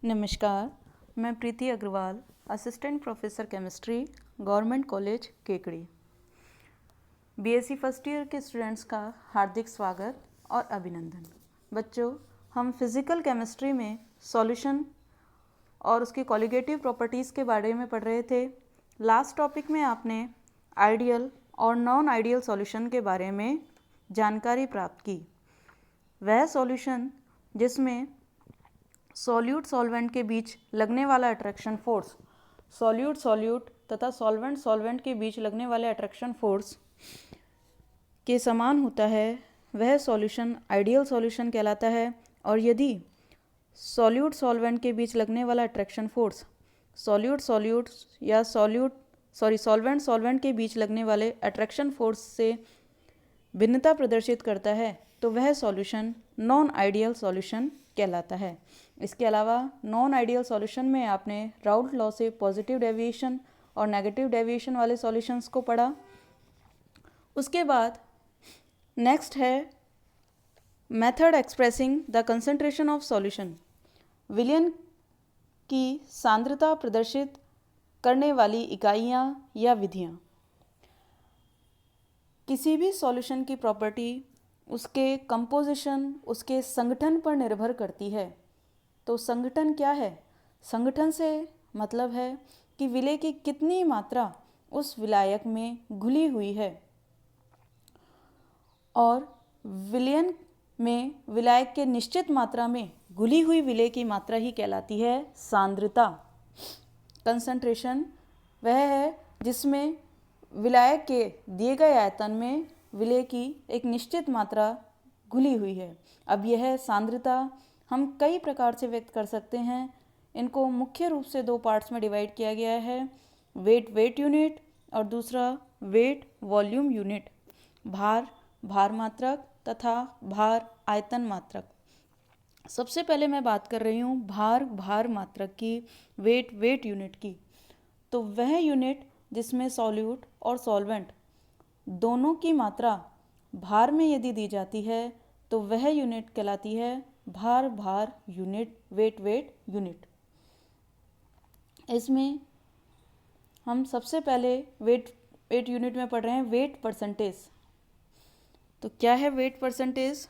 नमस्कार, मैं Preeti Agarwal, assistant professor chemistry, government college Kekri. BSc first year के स्टूडेंट्स का हार्दिक स्वागत और अभिनंदन। बच्चों, हम फिज़िकल केमिस्ट्री में सॉल्यूशन और उसकी कॉलिगेटिव प्रॉपर्टीज़ के बारे में पढ़ रहे थे। लास्ट टॉपिक में आपने आइडियल और नॉन आइडियल सॉल्यूशन के बारे में जानकारी प्राप्त की। वह सॉल्यूशन जिसमें सॉल्यूट सॉल्वेंट के बीच लगने वाला अट्रैक्शन फोर्स, सॉल्यूट सॉल्यूट तथा सॉल्वेंट सॉल्वेंट के बीच लगने वाले अट्रैक्शन फोर्स के समान होता है, वह सॉल्यूशन आइडियल सॉल्यूशन कहलाता है। और यदि सॉल्यूट सॉल्वेंट के बीच लगने वाला अट्रैक्शन फोर्स सॉल्यूट सॉल्यूट या सॉल्वेंट सॉल्वेंट के बीच लगने वाले अट्रैक्शन फोर्स से भिन्नता प्रदर्शित करता है, तो वह सॉल्यूशन नॉन आइडियल सॉल्यूशन कहलाता है। इसके अलावा नॉन आइडियल सॉल्यूशन में आपने राउल्ट लॉ से पॉजिटिव डेविएशन और नेगेटिव डेविएशन वाले सॉल्यूशंस को पढ़ा। उसके बाद नेक्स्ट है method expressing the concentration of solution. विलयन की सांद्रता प्रदर्शित करने वाली इकाइयाँ या विधियाँ। किसी भी सॉल्यूशन की प्रॉपर्टी उसके कंपोजिशन, उसके संगठन पर निर्भर करती है। तो संगठन क्या है? संगठन से मतलब है कि विलय की कितनी मात्रा उस विलायक में घुली हुई है। और विलयन में विलायक के निश्चित मात्रा में घुली हुई विलय की मात्रा ही कहलाती है सांद्रता। कंसंट्रेशन वह है जिसमें विलायक के दिए गए आयतन में विलय की एक निश्चित मात्रा घुली हुई है। अब यह सांद्रता हम कई प्रकार से व्यक्त कर सकते हैं। इनको मुख्य रूप से दो पार्ट्स में डिवाइड किया गया है, वेट यूनिट और दूसरा वेट वॉल्यूम यूनिट। भार मात्रक तथा भार आयतन मात्रक। सबसे पहले मैं बात कर रही हूँ भार मात्रक की, वेट यूनिट की। तो वह यूनिट जिसमें सॉल्यूट और सॉल्वेंट दोनों की मात्रा भार में यदि दी जाती है तो वह यूनिट कहलाती है भार यूनिट, वेट यूनिट। इसमें हम सबसे पहले वेट यूनिट में पढ़ रहे हैं वेट परसेंटेज। तो क्या है वेट परसेंटेज?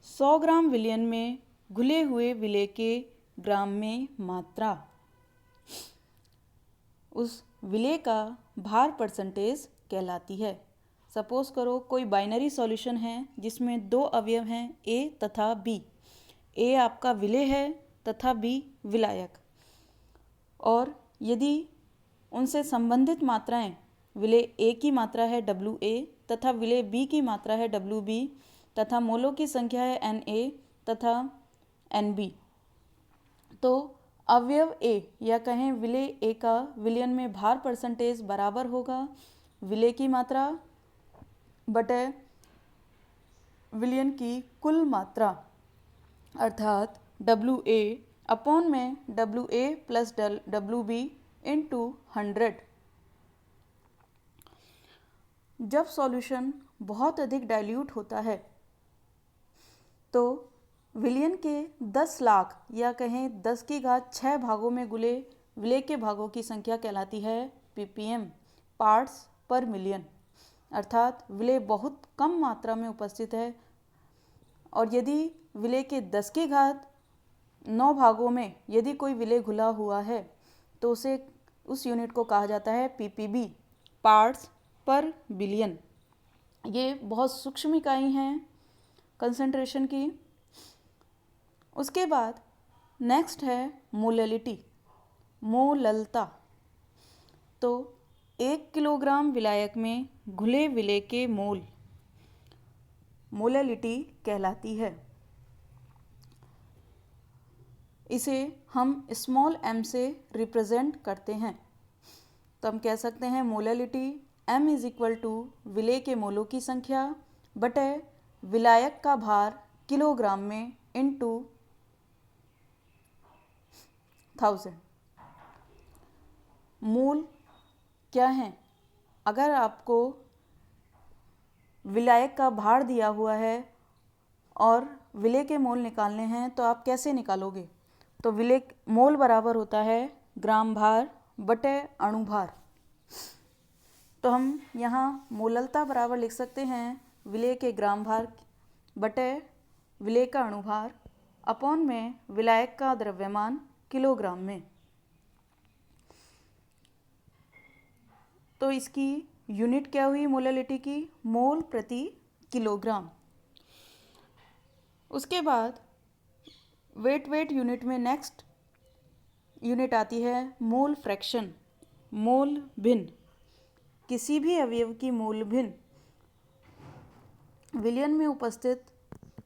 100 ग्राम विलयन में घुले हुए विलय के ग्राम में मात्रा, उस विलय का भार परसेंटेज कहलाती है। सपोज करो कोई बाइनरी सॉल्यूशन है जिसमें दो अवयव हैं ए तथा बी। ए आपका विलय है तथा बी विलायक। और यदि उनसे संबंधित मात्राएं, विलय ए की मात्रा है WA तथा विलय बी की मात्रा है WB तथा मोलों की संख्या है NA तथा NB, तो अवयव ए या कहें विलय ए का विलयन में भार परसेंटेज बराबर होगा विलय की मात्रा बटे विलयन की कुल मात्रा, अर्थात WA अपॉन में WA प्लस WB इंटू 100। जब सॉल्यूशन बहुत अधिक डाइल्यूट होता है तो विलयन के 10 लाख या कहें 10 की घात 6 भागों में घुले विलय के भागों की संख्या कहलाती है ppm, पार्ट्स पर मिलियन। अर्थात विलय बहुत कम मात्रा में उपस्थित है और यदि विलय के 10 की घात 9 भागों में यदि कोई विलय घुला हुआ है तो उस यूनिट को कहा जाता है ppb, पार्ट्स पर बिलियन। ये बहुत सूक्ष्म इकाई हैं कंसंट्रेशन की। उसके बाद नेक्स्ट है मोलैलिटी, मोललता। तो 1 किलोग्राम विलायक में घुले विलय के मोल मोलैलिटी कहलाती है। इसे हम स्मॉल m से रिप्रेजेंट करते हैं। तो हम कह सकते हैं molality m is equal to विलय के मोलों की संख्या बटे विलायक का भार किलोग्राम में इंटू 1000। मोल क्या है? अगर आपको विलायक का भार दिया हुआ है और विलेय के मोल निकालने हैं तो आप कैसे निकालोगे? तो विलेय मोल बराबर होता है ग्राम भार बटे अणु भार। तो हम यहाँ मोललता बराबर लिख सकते हैं विलेय के ग्राम भार बटे विलेय का अणु भार अपॉन में विलायक का द्रव्यमान किलोग्राम में। तो इसकी यूनिट क्या हुई मोलैलिटी की? मोल प्रति किलोग्राम। उसके बाद वेट यूनिट में नेक्स्ट यूनिट आती है मोल फ्रैक्शन, मोल भिन्न। किसी भी अवयव की मोल भिन्न विलयन में उपस्थित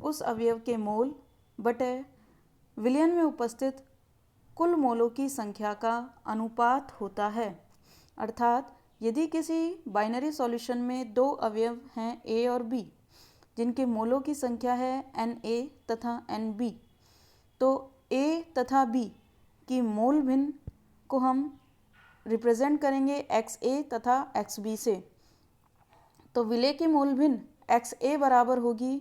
उस अवयव के मोल बटे विलयन में उपस्थित कुल मोलों की संख्या का अनुपात होता है। अर्थात यदि किसी बाइनरी सॉल्यूशन में दो अवयव हैं A और B, जिनके मोलों की संख्या है Na तथा Nb, तो A तथा B की मोल भिन्न को हम रिप्रेजेंट करेंगे XA तथा XB से। तो विलेय की मोल भिन्न XA बराबर होगी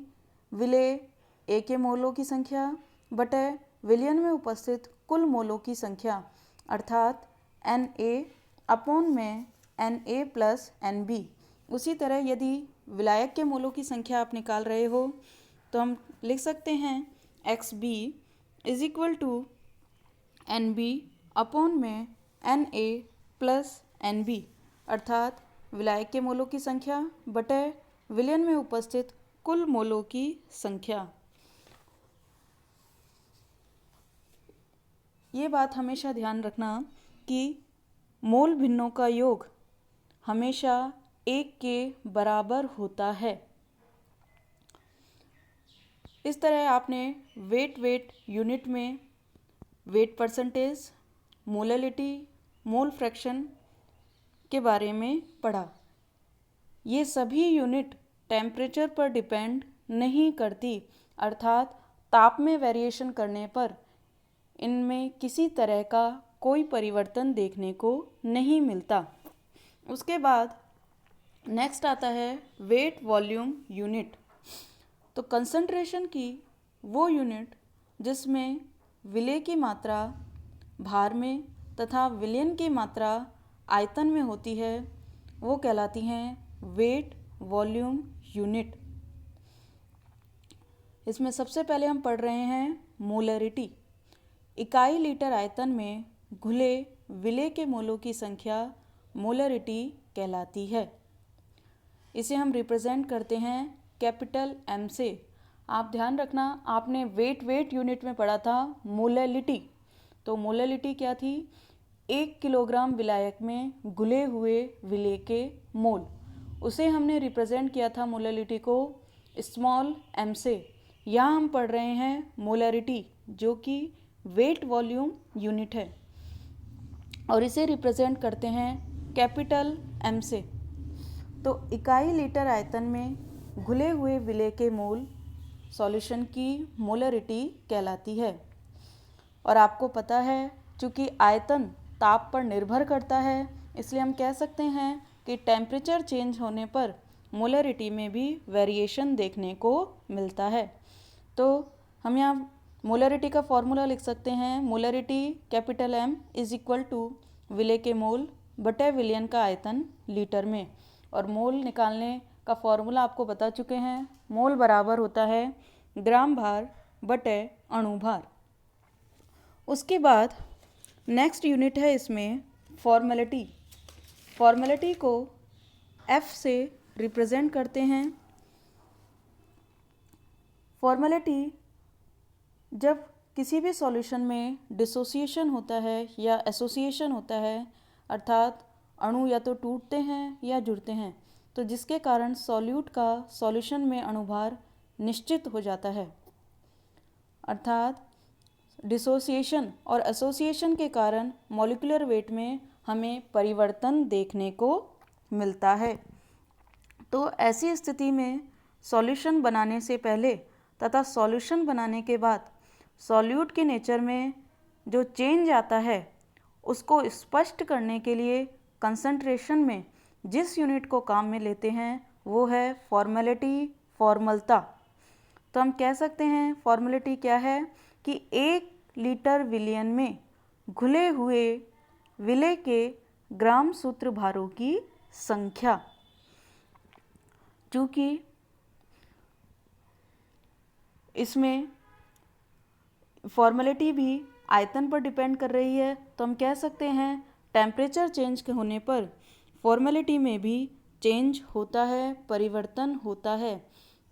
विलेय A के मोलों की संख्या बटे विलयन में उपस्थित कुल मोलों की संख्या, अर्थात Na अपॉन में Na प्लस Nb। उसी तरह यदि विलायक के मोलों की संख्या आप निकाल रहे हो तो हम लिख सकते हैं XB is equal to NB upon में Na प्लस Nb, अर्थात विलायक के मोलों की संख्या बटे विलयन में उपस्थित कुल मोलों की संख्या। ये बात हमेशा ध्यान रखना कि मोल भिन्नों का योग हमेशा 1 के बराबर होता है। इस तरह आपने वेट यूनिट में wait percentage, molality, mole fraction के बारे में पढ़ा। ये सभी यूनिट टेम्परेचर पर डिपेंड नहीं करती, अर्थात ताप में वेरिएशन करने पर इनमें किसी तरह का कोई परिवर्तन देखने को नहीं मिलता। उसके बाद नेक्स्ट आता है वेट वॉल्यूम यूनिट। तो कंसंट्रेशन की वो यूनिट जिसमें विलेय की मात्रा भार में तथा विलयन की मात्रा आयतन में होती है वो कहलाती हैं वेट वॉल्यूम यूनिट। इसमें सबसे पहले हम पढ़ रहे हैं मोलरिटी। इकाई लीटर आयतन में घुले विलेय के मोलों की संख्या मोलरिटी कहलाती है। इसे हम रिप्रेजेंट करते हैं कैपिटल M से। आप ध्यान रखना, आपने वेट यूनिट में पढ़ा था मोलैलिटी। तो मोलैलिटी क्या थी? 1 किलोग्राम विलायक में घुले हुए विलेय के मोल, उसे हमने रिप्रेजेंट किया था मोलैलिटी को स्मॉल m से। यहाँ हम पढ़ रहे हैं मोलैरिटी जो कि वेट वॉल्यूम यूनिट है और इसे रिप्रेजेंट करते हैं कैपिटल M से। तो इकाई लीटर आयतन में घुले हुए विलेय के मोल सॉल्यूशन की मोलरिटी कहलाती है। और आपको पता है चूँकि आयतन ताप पर निर्भर करता है, इसलिए हम कह सकते हैं कि टेम्परेचर चेंज होने पर मोलरिटी में भी वेरिएशन देखने को मिलता है। तो हम यहाँ मोलरिटी का फॉर्मूला लिख सकते हैं, molarity capital M is equal to विलेय के मोल बटे विलयन का आयतन लीटर में। और मोल निकालने का फॉर्मूला आपको बता चुके हैं, मोल बराबर होता है ग्राम भार बटे अणु भार। उसके बाद नेक्स्ट यूनिट है इसमें फॉर्मेलिटी। फॉर्मेलिटी को F से रिप्रेजेंट करते हैं। फॉर्मेलिटी जब किसी भी सॉल्यूशन में डिसोसिएशन होता है या एसोसिएशन होता है, अर्थात अणु या तो टूटते हैं या जुड़ते हैं, तो जिसके कारण सॉल्यूट का सॉल्यूशन में अणुभार निश्चित हो जाता है। अर्थात डिसोसिएशन और एसोसिएशन के कारण मॉलिक्यूलर वेट में हमें परिवर्तन देखने को मिलता है। तो ऐसी स्थिति में सॉल्यूशन बनाने से पहले तथा सॉल्यूशन बनाने के बाद सॉल्यूट के नेचर में जो चेंज आता है उसको स्पष्ट करने के लिए कंसंट्रेशन में जिस यूनिट को काम में लेते हैं वो है फॉर्मेलिटी, फॉर्मलता। तो हम कह सकते हैं फॉर्मेलिटी क्या है कि 1 लीटर विलयन में घुले हुए विलेय के ग्राम सूत्र भारों की संख्या। चूँकि इसमें फॉर्मेलिटी भी आयतन पर डिपेंड कर रही है, तो हम कह सकते हैं टेम्परेचर चेंज के होने पर फॉर्मेलिटी में भी चेंज होता है, परिवर्तन होता है।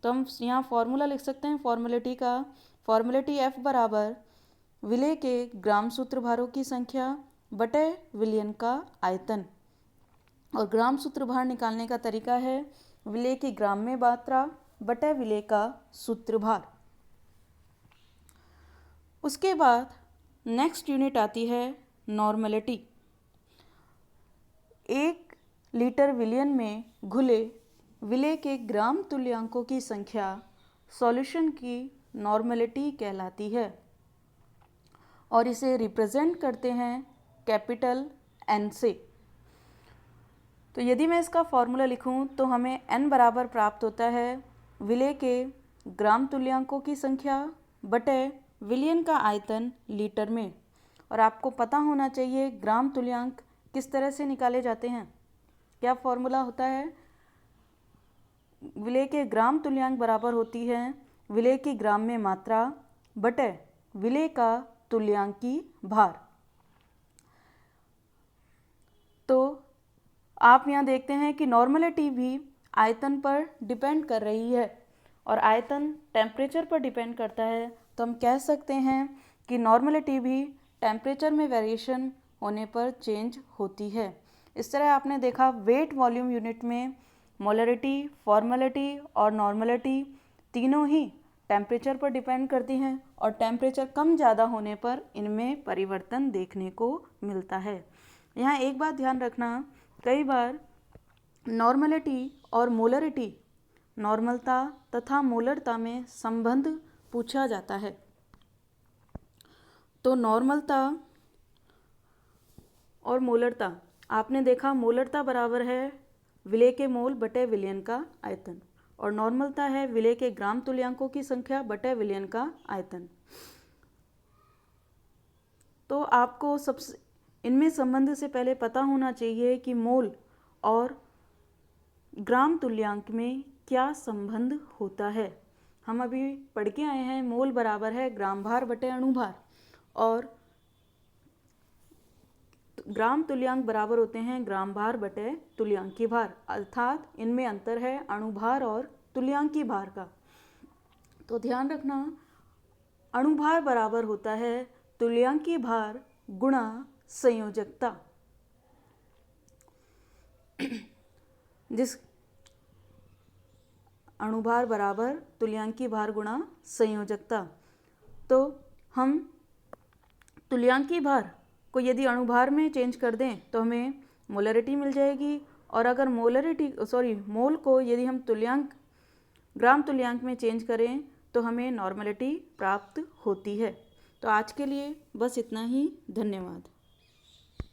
तो हम यहाँ फॉर्मूला लिख सकते हैं फॉर्मेलिटी का। फॉर्मेलिटी F बराबर विलेय के ग्राम सूत्र भारों की संख्या बटे विलयन का आयतन। और ग्राम सूत्र भार निकालने का तरीका है विलेय की ग्राम में मात्रा बटे विलेय का सूत्र भार। उसके बाद नेक्स्ट यूनिट आती है नॉर्मलिटी। 1 लीटर विलयन में घुले विलेय के ग्राम तुल्यांकों की संख्या सॉल्यूशन की नॉर्मलिटी कहलाती है और इसे रिप्रेजेंट करते हैं कैपिटल N से। तो यदि मैं इसका फॉर्मूला लिखूं तो हमें N बराबर प्राप्त होता है विलेय के ग्राम तुल्यांकों की संख्या बटे विलयन का आयतन लीटर में। और आपको पता होना चाहिए ग्राम तुल्यांक किस तरह से निकाले जाते हैं। क्या फॉर्मूला होता है? विलेय के ग्राम तुल्यांक बराबर होती है विलेय की ग्राम में मात्रा बटे विलेय का तुल्यांकी भार। तो आप यहाँ देखते हैं कि नॉर्मलिटी भी आयतन पर डिपेंड कर रही है और आयतन टेम्परेचर पर डिपेंड करता है। तो हम कह सकते हैं कि नॉर्मलिटी भी टेम्परेचर में वेरिएशन होने पर चेंज होती है। इस तरह आपने देखा वेट वॉल्यूम यूनिट में मोलरिटी, फॉर्मेलिटी और नॉर्मलिटी तीनों ही टेम्परेचर पर डिपेंड करती हैं और टेम्परेचर कम ज़्यादा होने पर इनमें परिवर्तन देखने को मिलता है। यहाँ एक बात ध्यान रखना, कई बार नॉर्मलिटी और मोलरिटी, नॉर्मलता तथा मोलरता में संबंध पूछा जाता है। तो नॉर्मलता और मोलरता, आपने देखा मोलरता बराबर है विलेय के मोल बटे विलयन का आयतन और नॉर्मलता है विलेय के ग्राम तुल्यांकों की संख्या बटे विलयन का आयतन। तो आपको सबसे इनमें संबंध से पहले पता होना चाहिए कि मोल और ग्राम तुल्यांक में क्या संबंध होता है। हम अभी पढ़ के आए हैं मोल बराबर है ग्राम भार बटे अणुभार और ग्राम तुल्यांक बराबर होते हैं ग्राम भार बटे तुल्यांकी भार, अर्थात इनमें अंतर है अणुभार और तुल्यांकी भार का। तो ध्यान रखना अणुभार बराबर होता है तुल्यांकी भार गुणा संयोजकता। जिस अणुभार बराबर तुल्यांकी भार गुणा संयोजकता। तो हम तुल्यांकी भार को यदि अणुभार में चेंज कर दें तो हमें मोलरिटी मिल जाएगी और अगर मोल को यदि हम ग्राम तुल्यांक में चेंज करें तो हमें नॉर्मलिटी प्राप्त होती है। तो आज के लिए बस इतना ही। धन्यवाद।